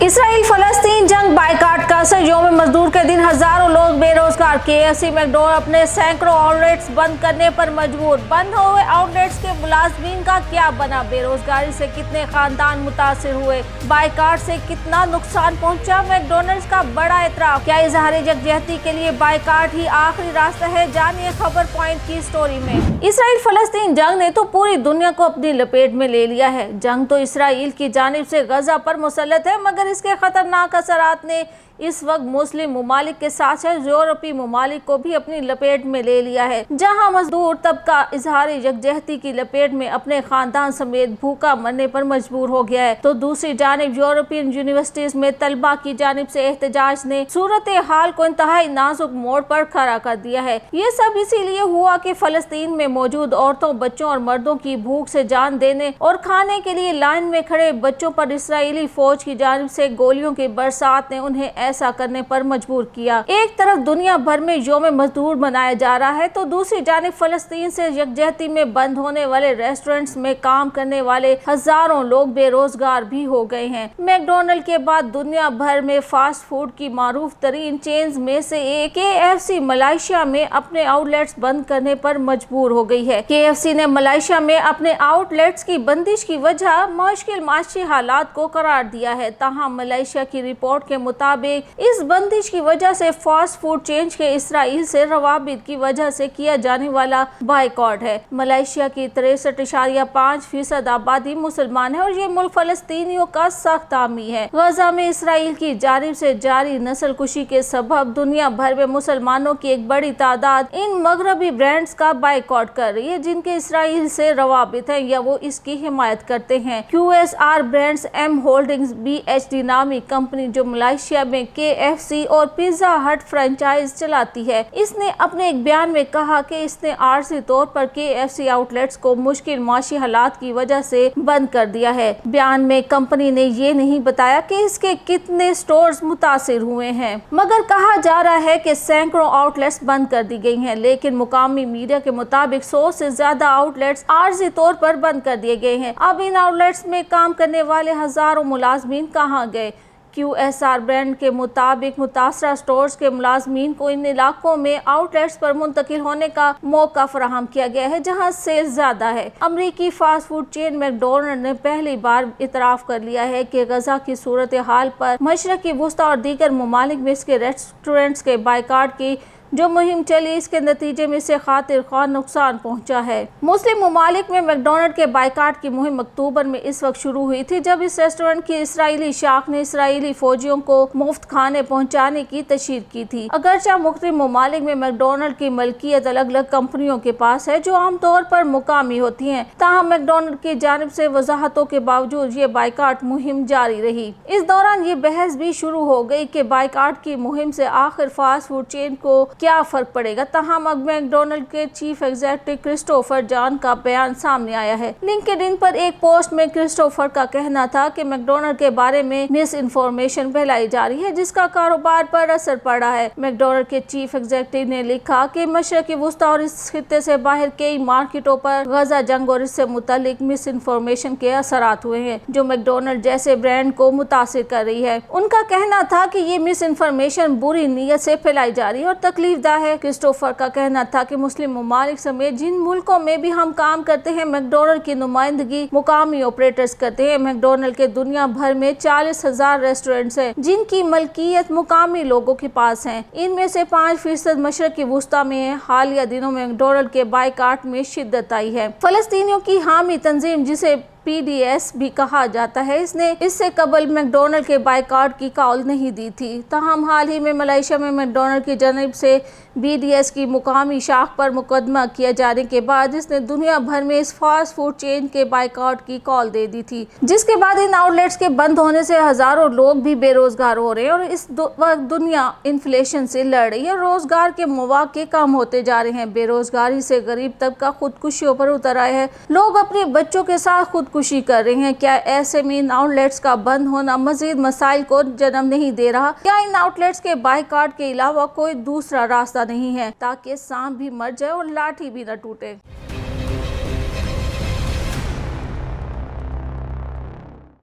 Israel फलस्तीन जंग boycott का असर। यौम मजदूर के दिन हजारों लोग बेरोजगार। KFC मैकडोनल्ड अपने सैकड़ों आउटलेट्स बंद करने पर मजबूर। बंद हुए आउटलेट्स के मुलाजमीन का क्या बना? बेरोजगारी से कितने खानदान मुतासिर हुए? बाइकाट से कितना नुकसान पहुंचा? मैकडोनल्ड्स का बड़ा एतराफ। क्या इजहार यकजहती के लिए बाइकाट ही आखिरी रास्ता है? जानिए खबर पॉइंट की स्टोरी में। इसराइल फलस्तीन जंग ने तो पूरी दुनिया को अपनी लपेट में ले लिया है। जंग तो इसराइल की जानिब से गजा पर मुसल्लत है, मगर इसके खतरनाक असरात ने इस वक्त मुस्लिम मुमालिक के साथ साथ यूरोपीय मुमालिक को भी अपनी लपेट में ले लिया है। जहां मजदूर तबका इजहार यकजहती की लपेट में अपने खानदान समेत भूखा मरने पर मजबूर हो गया है, तो दूसरी जानिब यूरोपियन यूनिवर्सिटीज में तलबा की जानिब से एहतजाज ने सूरत हाल को इंतहाई नाजुक मोड़ पर खड़ा कर दिया है। ये सब इसीलिए हुआ कि फलस्तीन में मौजूद औरतों, बच्चों और मर्दों की भूख से जान देने और खाने के लिए लाइन में खड़े बच्चों पर इसराइली फौज की जानिब से गोलियों की बरसात ने उन्हें ऐसा करने पर मजबूर किया। एक तरफ दुनिया भर में यौम मजदूर मनाया जा रहा है, तो दूसरी जानिब फलस्तीन से यकजहती में बंद होने वाले रेस्टोरेंट्स में काम करने वाले हजारों लोग बेरोजगार भी हो गए हैं। मैकडोनल्ड के बाद दुनिया भर में फास्ट फूड की मारूफ तरीन चेन्स में से एक KFC मलेशिया में अपने आउटलेट्स बंद करने पर मजबूर हो गई है। KFC ने मलेशिया में अपने आउटलेट्स की बंदिश की वजह मुश्किल माशी हालात को करार दिया है। ताहम मलेशिया की रिपोर्ट के मुताबिक इस बंदिश की वजह से फास्ट फूड चेन के इसराइल से रवाबित की वजह से किया जाने वाला बाइकॉट है। मलेशिया की 63.5% आबादी मुसलमान है और ये मुल्क फलस्तीनियों का सख्त हामी है। गजा में इसराइल की जानिब से जारी नस्ल कुशी के सबब दुनिया भर में मुसलमानों की एक बड़ी तादाद इन मगरबी ब्रांड्स का बाइकॉट कर रही है, जिनके इसराइल से रवाबित है या वो इसकी हिमायत करते हैं। QSR brands M holdings BHD नामी कंपनी जो मलेशिया में KFC और पिज्जा हट फ्रेंचाइज चलाती है, इसने अपने एक बयान में कहा कि इसने आर्जी तौर पर KFC आउटलेट्स को मुश्किल माशी हालात की वजह से बंद कर दिया है। बयान में कंपनी ने ये नहीं बताया कि इसके कितने स्टोर्स मुतासिर हुए हैं, मगर कहा जा रहा है कि सैकड़ों आउटलेट्स बंद कर दी गई हैं। लेकिन मुकामी मीडिया के मुताबिक 100 से ज्यादा आउटलेट्स आर्जी तौर पर बंद कर दिए गए हैं। अब इन आउटलेट्स में काम करने वाले हजारों मुलाजमीन कहाँ गए? QSR ब्रांड के मुताबिक मुतासरा स्टोर्स के मुलाजमीन को इन इलाकों में आउटलेट्स पर मुंतकिल होने का मौका फराहम किया गया है जहां सेल्स ज्यादा है। अमरीकी फास्ट फूड चेन मैकडोनल्ड ने पहली बार इतराफ कर लिया है कि गजा की सूरत हाल पर मशरकी वुस्ता और दीगर ममालिक में इसके रेस्टोरेंट्स के बाइकाट की जो मुहिम चली, इसके नतीजे में इसे खातिर खान नुकसान पहुंचा है। मुस्लिम ममालिक में मैकडोनल्ड के बाइकाट की मुहिम अक्टूबर में इस वक्त शुरू हुई थी, जब इस रेस्टोरेंट की इसराइली शाख ने इसराइली फौजियों को मुफ्त खाने पहुंचाने की तशहीर की थी। अगरचे मुख्तलिफ ममालिक में मैकडोनल्ड की मलकियत अलग अलग कंपनियों के पास है जो आमतौर पर मुकामी होती हैं, ताहम मैकडोनल्ड की जानिब से वजाहतों के बावजूद ये बाइकाट मुहिम जारी रही। इस दौरान ये बहस भी शुरू हो गई कि बाइकाट की मुहिम से आखिर फास्ट फूड चेन को क्या फर्क पड़ेगा। तहम अब मैकडोनल्ड के चीफ एग्जीक्यूटिव क्रिस्टोफर जॉन का बयान सामने आया है। लिंक्डइन पर एक पोस्ट में क्रिस्टोफर का कहना था कि मैकडोनल्ड के बारे में मिस इन्फॉर्मेशन फैलाई जा रही है जिसका कारोबार पर असर पड़ा है। मैकडोनल्ड के चीफ एग्जीक्यूटिव ने लिखा कि मशरकी वुस्ता और इस खित्ते से बाहर कई मार्केटों पर गजा जंग और इससे मुतालिक मिस इन्फॉर्मेशन के असरात हुए हैं जो मैकडोनल्ड जैसे ब्रांड को मुतासिर कर रही है। उनका कहना था कि ये मिस इन्फॉर्मेशन बुरी नीयत से फैलाई जा रही है और तकलीफ है। क्रिस्टोफर का कहना था कि मुस्लिम ममालिक समेत जिन मुल्कों में भी हम काम करते हैं, मैकडोनल्ड की नुमाइंदगी मुकामी ऑपरेटर्स करते हैं। मैकडोनल्ड के दुनिया भर में 40,000 रेस्टोरेंट्स हैं जिनकी मलकियत मुकामी लोगों के पास है। इनमें से 5% मशरकी वुस्ता में है। हालिया दिनों में मैकडोनल्ड के बाइकाट में शिद्दत आई है। फलस्तीनियों की हामी तंजीम जिसे PDS भी कहा जाता है, इसने इससे कबल मैकडोनल्ड के बाइकाट की कॉल नहीं दी थी। ताहम हाल ही में मलेशिया में मैकडोनल्ड की जानिब से BDS की मुकामी शाख पर मुकदमा किया जाने के बाद इसने दुनिया भर में इस फास्ट फूड चेन के बाइकाट की कॉल दे दी थी, जिसके बाद इन आउटलेट्स के बंद होने से हजारों लोग भी बेरोजगार हो रहे हैं और इस वक्त दुनिया इन्फ्लेशन से लड़ रही है। रोजगार के मौके कम होते जा रहे हैं। बेरोजगारी से गरीब तबका खुदकुशियों पर उतर आए हैं। लोग अपने बच्चों के साथ खुदकुशी कर रहे हैं। क्या ऐसे में इन आउटलेट्स का बंद होना मजीद मसाइल को जन्म नहीं दे रहा? क्या इन आउटलेट्स के बाइकाट के अलावा कोई दूसरा रास्ता नहीं है ताकि सांप भी मर जाए और लाठी भी न टूटे?